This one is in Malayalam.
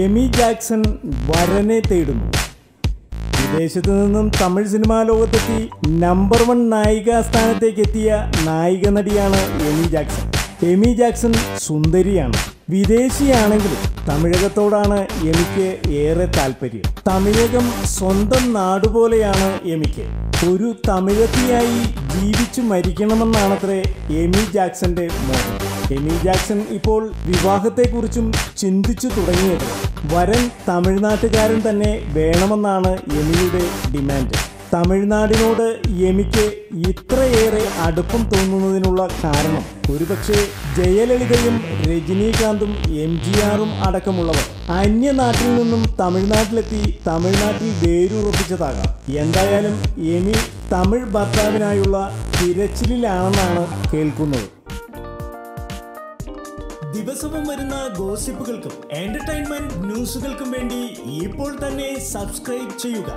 എമി ജാക്സൺ വരനെ തേടുന്നു. വിദേശത്തു നിന്നും തമിഴ് സിനിമാ ലോകത്തെത്തി നമ്പർ 1 നായികാ സ്ഥാനത്തേക്ക് എത്തിയ നായിക നടിയാണ് എമി ജാക്സൺ. എമി ജാക്സൺ സുന്ദരിയാണ്. വിദേശിയാണെങ്കിലും തമിഴകത്തോടാണ് എമിക്ക് ഏറെ താല്പര്യം. തമിഴകം സ്വന്തം നാടുപോലെയാണ് എമിക്ക്. ഒരു തമിഴത്തിയായി ജീവിച്ചു മരിക്കണമെന്നാണത്രേ എമി ജാക്സന്റെ മോഹം. എമി ജാക്സൺ ഇപ്പോൾ വിവാഹത്തെക്കുറിച്ചും ചിന്തിച്ചു തുടങ്ങിയത്. വരൻ തമിഴ്നാട്ടുകാരൻ തന്നെ വേണമെന്നാണ് എമിയുടെ ഡിമാൻഡ്. തമിഴ്നാടിനോട് എമിക്ക് ഇത്രയേറെ അടുപ്പം തോന്നുന്നതിനുള്ള കാരണം ഒരുപക്ഷെ ജയലളിതയും രജനീകാന്തും MGRും അടക്കമുള്ളവർ അന്യനാട്ടിൽ നിന്നും തമിഴ്നാട്ടിലെത്തി തമിഴ്നാട്ടിൽ വേരുറപ്പിച്ചതാകാം. എന്തായാലും എമി തമിഴ് ഭർത്താവിനായുള്ള തിരച്ചിലിലാണെന്നാണ് കേൾക്കുന്നത്. ദിവസവും വരുന്ന ഗോസിപ്പുകൾക്കും എന്റർടൈൻമെന്റ് ന്യൂസുകൾക്കും വേണ്ടി ഇപ്പോൾ തന്നെ സബ്സ്ക്രൈബ് ചെയ്യുക.